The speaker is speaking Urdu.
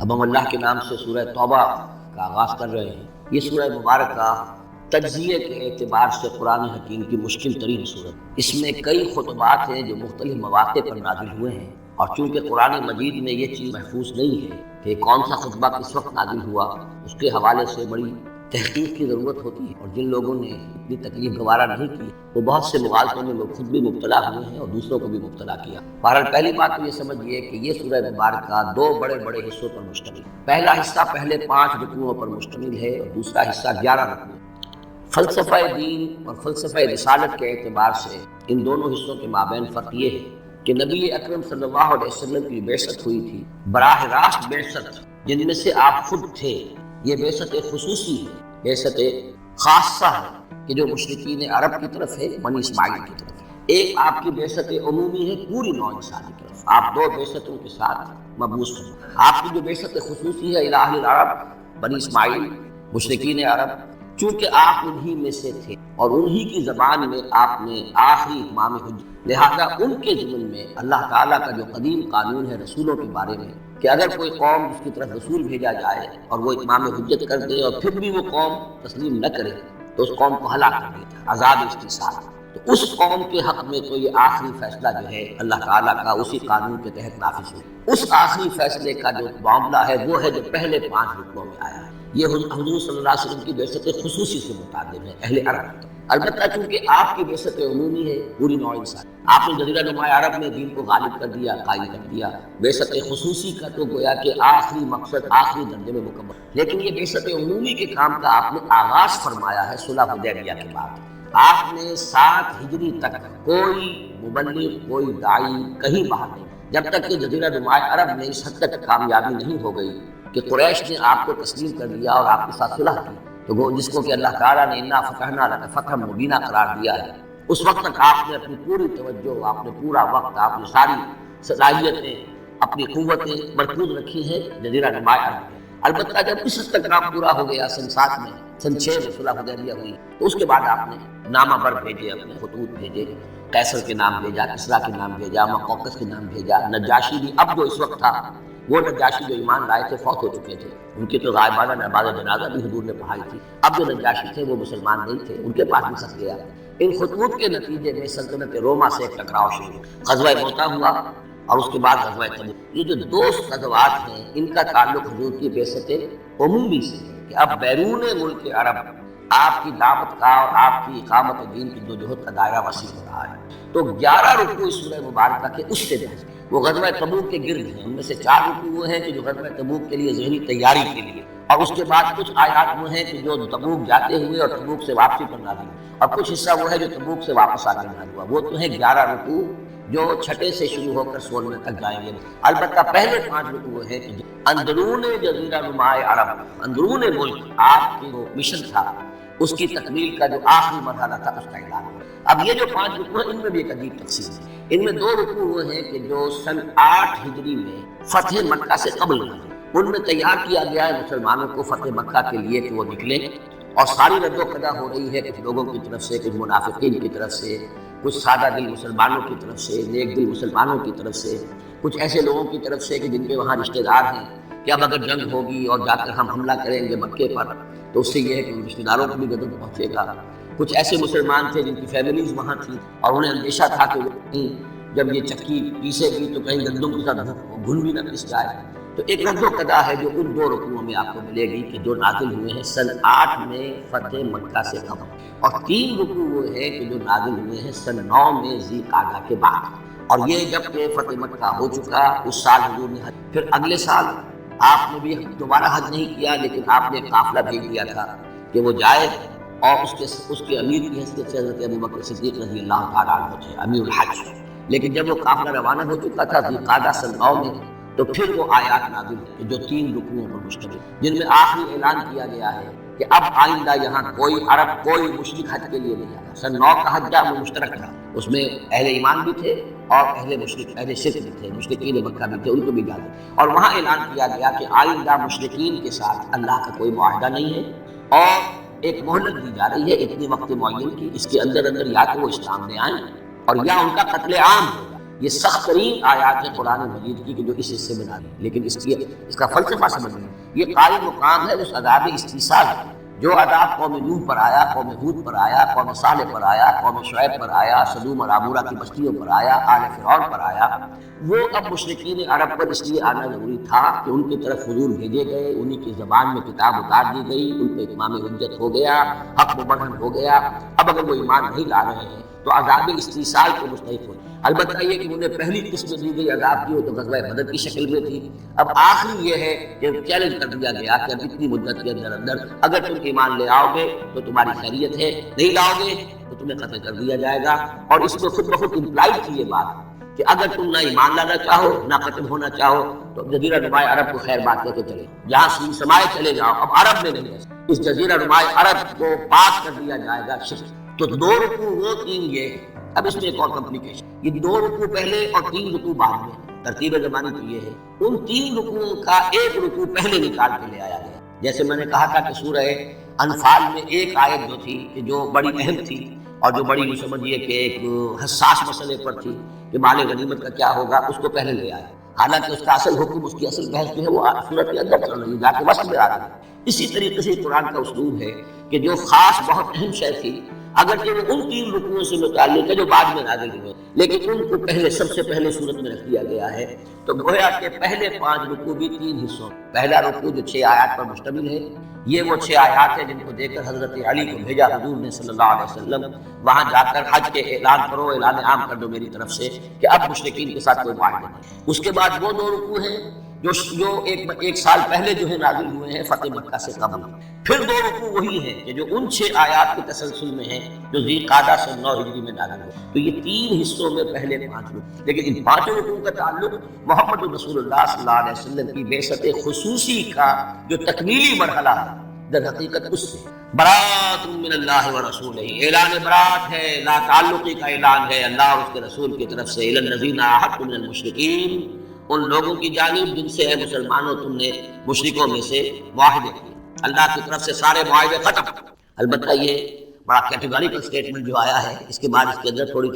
اب ہم اللہ کے نام سے سورہ توبہ کا آغاز کر رہے ہیں۔ یہ سورہ مبارکہ تجزیے کے اعتبار سے قرآن حکیم کی مشکل ترین سورت، اس میں کئی خطبات ہیں جو مختلف مواقع پر نازل ہوئے ہیں، اور چونکہ قرآن مجید میں یہ چیز محفوظ نہیں ہے کہ کون سا خطبہ کس وقت نازل ہوا، اس کے حوالے سے بڑی تحقیق کی ضرورت ہوتی ہے، اور جن لوگوں نے اتنی تکلیف گوارا نہیں کی وہ بہت سے مغالطوں میں لوگ خود بھی مبتلا ہوئے ہیں اور دوسروں کو بھی مبتلا کیا۔ بہرحال پہلی بات تو یہ سمجھیے کہ یہ سورہ مبارکہ دو بڑے بڑے حصوں پر مشتمل ہے۔ پہلا حصہ پہلے 5 رکوعوں پر مشتمل ہے اور دوسرا حصہ 11 رکوع۔ فلسفہ دین اور فلسفہ رسالت کے اعتبار سے ان دونوں حصوں کے مابین فرق یہ ہے کہ نبی اکرم صلی اللہ علیہ وسلم کی بعثت ہوئی تھی، براہ راست بعثت جن میں سے آپ خود تھے۔ یہ بعثت خصوصی ہے، بعثت خاصہ ہے کہ جو مشرکین عرب کی طرف ہے، بنی اسماعیل کی طرف ہے۔ ایک آپ کی بعثت عمومی ہے پوری نوع انسانی کی طرف، آپ دو بعثتوں کے ساتھ مبعوث ہیں۔ آپ کی جو بعثت خصوصی ہے الہ العرب، بنی اسماعیل، مشرکین عرب، چونکہ آپ انہی میں سے تھے اور انہی کی زبان میں آپ نے آخری اتمام حجت، لہذا ان کے ضمن میں اللہ تعالیٰ کا جو قدیم قانون ہے رسولوں کے بارے میں کہ اگر کوئی قوم جس کی طرف رسول بھیجا جائے اور وہ اتمام حجت کر دے اور پھر بھی وہ قوم تسلیم نہ کرے تو اس قوم کو ہلاک کر دیتا، عذاب استحصال۔ تو اس قوم کے حق میں تو یہ آخری فیصلہ جو ہے اللہ تعالیٰ کا اسی قانون کے تحت نافذ ہو۔ اس آخری فیصلے کا جو معاملہ ہے وہ ہے جو پہلے 5 رکوعوں میں آیا ہے۔ یہ حضور صلی اللہ علیہ وسلم کی بعثت خصوصی سے متعلق ہے اہل عرب کی طرف۔ البتہ چونکہ آپ کی بعثت عمومی ہے پوری نوع انسان، آپ نے جزیرہ نما عرب میں دین کو غالب کر دیا، قائم کر دیا۔ بعثت خصوصی کا تو گویا کہ آخری مقصد آخری درجے میں مکمل، لیکن یہ بعثت عمومی کے کام کا آپ نے آغاز فرمایا ہے صلح حدیبیہ کے بعد۔ آپ نے 7 ہجری تک کوئی مبلغ کوئی داعی کہیں باہر نہیں، جب تک کہ جزیرہ نما عرب میں اس حد تک کامیابی نہیں ہو گئی کہ قریش نے آپ کو تسلیم کر لیا اور آپ کے ساتھ صلح کی، تو وہ جس کو کہ اللہ تعالیٰ نے انا فتحنا لک فتحا مبینا قرار دیا ہے، اس وقت تک آپ نے اپنی پوری توجہ، آپ نے پورا وقت، آپ نے ساری صلاحیتیں، اپنی قوتیں مرکوز رکھی ہیں جزیرہ نما عرب میں۔ البتہ جب اس حد تک کام پورا ہو گیا، سن 7 میں، سن 6 میں صلح حدیبیہ ہوئی، تو اس کے بعد آپ نے نامہ بر بھیجے، اپنے خطوط بھیجے، قیصر کے نام بھیجا، کسریٰ کے نام بھیجا، مقوقس کے نام بھیجا، نجاشی بھی اب جو اس وقت تھا، وہ نجاشی جو ایمان لائے تھے فوت ہو چکے تھے، ان کی تو غائبانہ نماز جنازہ بھی حضور نے پڑھائی تھی۔ اب جو نجاشی تھے وہ مسلمان نہیں تھے، ان کے پاس بھی خط گیا۔ ان خطوط کے نتیجے میں سلطنت روما سے ایک ٹکراؤ شروع، غزوہ موتا ہوا اور اس کے بعد غزوہ تبوک۔ یہ جو 2 غزوات ہیں ان کا تعلق حضور کی بعثت عمومی سے ہے کہ اب بیرون ملک عرب آپ کی دعوت کا اور آپ کی اقامت دین کی جدوجہد کا دائرہ وسیع ہو رہا ہے۔ تو 11 رکوع اس سورہ مبارکہ کے اس سے جائیں، وہ غزوہ تبوک کے گرد ہیں۔ ان میں سے 4 رکوع وہ ہیں کہ جو غزوہ تبوک کے لیے ذہنی تیاری کے لیے، اور اس کے بعد کچھ آیات وہ ہیں کہ جو تبوک جاتے ہوئے اور تبوک سے واپسی پر نازل ہوئے، اور کچھ حصہ وہ ہے جو تبوک سے واپس آ کر نازل ہوا۔ وہ تو ہیں 11 رکوع جو 6 سے شروع ہو کر 16 تک جائیں گے۔ البتہ پہلے 5 رکوع وہ ہیں کہ اندرون جزیرہ نما عرب، اندرون ملک آپ کی جو مشن تھا اس کی تکمیل کا جو آخری مرحلہ تھا اس کا اعلان ہوا۔ اب یہ جو 5 رکوع ہیں ان میں بھی ایک عجیب تقسیم ہے۔ ان میں 2 رکوع وہ ہیں کہ جو سن 8 ہجری میں فتح مکہ سے قبل ہوئے، ان میں تیار کیا گیا ہے مسلمانوں کو فتح مکہ کے لیے کہ وہ نکلیں، اور ساری رد و قدا ہو رہی ہے کچھ لوگوں کی طرف سے، کچھ منافقین کی طرف سے، کچھ سادہ دل مسلمانوں کی طرف سے، نیک دل مسلمانوں کی طرف سے، کچھ ایسے لوگوں کی طرف سے کہ جن کے وہاں رشتہ دار ہیں کہ اب اگر جنگ ہوگی اور جا کر ہم حملہ کریں گے مکے پر تو اس سے یہ ہے کہ رشتہ داروں کو بھی غضب پہنچے گا۔ کچھ ایسے مسلمان تھے جن کی فیملیز وہاں تھیں اور انہیں اندیشہ تھا کہ جب یہ چکی پیسے گی تو کہیں گندم کے ساتھ گھل بھی نہ پس جائے۔ تو ایک رد و قدا ہے جو ان 2 رکوعوں میں آپ کو ملے گی کہ جو نازل ہوئے ہیں سن 8 میں فتح مکہ سے قبل، اور 3 رکوع وہ ہیں کہ جو نازل ہوئے ہیں سن 9 میں ذی قعدہ کے بعد۔ اور یہ جب کہ فتح مکہ ہو چکا، اس سال حضور نے حج، پھر اگلے سال آپ نے بھی دوبارہ حج نہیں کیا، لیکن آپ نے قافلہ بھیج دیا تھا کہ وہ جائے، اور اس کے امیر کی حیثیت سے حضرت ابوبکر صدیق رضی اللہ تعالیٰ عنہ تھے امیر الحج۔ لیکن جب وہ قافلہ روانہ ہو چکا تھا ذی قعدہ سن 9 میں، تو پھر وہ آیات نازل ہوئی جو 3 رکوعوں پر مشتمل، جن میں آخری اعلان کیا گیا ہے کہ اب آئندہ یہاں کوئی عرب کوئی مشرک حج کے لیے نہیں آتا۔ سن 9 کا حج وہ مشترک تھا، اس میں اہل ایمان بھی تھے اور اہل شرک بھی تھے، مشرکین مکہ بھی تھے، ان کو بھی جانا۔ اور وہاں اعلان کیا گیا کہ آئندہ مشرکین کے ساتھ اللہ کا کوئی معاہدہ نہیں ہے، اور ایک مہلت دی جا رہی ہے اتنی وقت معین کی، اس کے اندر یا تو وہ اسلام میں آئیں اور یا ان کا قتل عام ہوگا۔ یہ سخت ترین آیات ہے قرآن مجید کی کہ جو اس حصے میں نازل، لیکن اس کا فلسفہ سمجھیں، یہ قائم مقام ہے اس عذاب استیصال جو عذاب قوم نوح پر آیا، قوم ہود پر آیا، قوم صالح پر آیا، قوم شعیب پر آیا، سدوم اور عمورہ کی بستیوں پر آیا، آل فرعون پر آیا۔ وہ اب مشرکین عرب پر اس لیے آنا ضروری تھا کہ ان کی طرف حضور بھیجے گئے، انہی کی زبان میں کتاب اتار دی گئی، ان پہ اتمام حجت ہو گیا، حق مبرہن ہو گیا۔ اب اگر وہ ایمان نہیں لا رہے ہیں تو عذاب استیصال کے مستحق ہوئے۔ البتہ یہ کہ انہیں پہلی قسم دی گئی عذاب کی وہ تو غزوہ بدر کی شکل میں تھی۔ اب آخری یہ ہے کہ چیلنج کر دیا گیا کہ اب اتنی مدت کے اندر اگر تم ایمان لے آؤ گے تو تمہاری خیریت ہے، نہیں لاؤ گے تو تمہیں قتل کر دیا جائے گا۔ اور اس میں خود بخود امپلائی تھی یہ بات کہ اگر تم نہ ایمان لانا چاہو نہ قتل ہونا چاہو تو جزیرہ نمائے عرب کو خیر بات کہہ کے چلے، جہاں سین سمائے چلے جاؤ، اب عرب میں نہیں ہے، اس جزیرہ نمائے عرب کو پاک کر دیا جائے گا شرک۔ تو 2 رکوع وہ 3 یہ۔ اب اس میں ایک اور کمپلیکیشن، یہ 2 رکوع پہلے اور 3 رکوع بعد میں، ترتیب زمانی تو یہ ہے۔ ان 3 رکوعوں کا ایک رکوع پہلے نکال کے لے آیا گیا۔ جیسے میں نے کہا تھا کہ سورہ انفال میں ایک آیت جو تھی کہ جو بڑی اہم تھی اور جو بڑی یوں سمجھیے کہ ایک حساس مسئلے پر تھی کہ مال غنیمت کا کیا ہوگا، اس کو پہلے لے آیا، حالانکہ اس کا اصل حکم، اس کی اصل بحث جو ہے وہ سورت کے اندر چل رہی ہے، جا کے وسط میں آ رہی ہے۔ اسی طریقے سے قرآن کا اسلوب ہے کہ جو خاص بہت اہم شے تھی اگرچہ وہ ان 3 رکوعوں سے متعلق ہے جو بعد میں نازل ہوئے، لیکن ان کو پہلے سب سے پہلے صورت میں رکھ دیا گیا ہے۔ تو گویا کہ پہلے 5 رکوع بھی 3 حصوں، پہلا رکوع جو 6 آیات پر مشتمل ہے، یہ وہ 6 آیات ہیں جن کو دے کر حضرت علی کو بھیجا حضور نے صلی اللہ علیہ وسلم، وہاں جا کر حج کے اعلان کرو، اعلان عام کر دو میری طرف سے کہ اب مشرکین کے ساتھ کوئی معاہدہ نہیں۔ اس کے بعد وہ 2 رکوع ہیں جو ایک سال پہلے جو ہے نازل ہوئے ہیں فتح مکہ سے قبل۔ پھر 2 رکوع وہی ہیں کہ جو ان 6 آیات کے تسلسل میں ہیں جو ذی قعدہ سے 9 ہجری میں نازل ہوئے۔ تو یہ 3 حصوں میں پہلے 5 رکوع، لیکن ان 5 رکوع کا تعلق محمد رسول اللہ صلی اللہ علیہ وسلم کی بعثت خصوصی کا جو تکمیلی مرحلہ ہے در حقیقت اس سے برات من اللہ و رسولہ، اعلان برات ہے، لا تعلقی کا اعلان ہے اللہ اور اس کے رسول کی طرف سے، الی الذین عاہدتم من المشرکین، ان لوگوں کی جانب جن سے ہے مسلمانوں تم نے مشرکوں میں سے معاہدے کیے، اللہ کی طرف سے سارے معاہدے ختم۔ البتہ یہ بڑا کیٹیگوریکل سٹیٹمنٹ جو آیا ہے، اس کے بعد اس کے اندر تھوڑی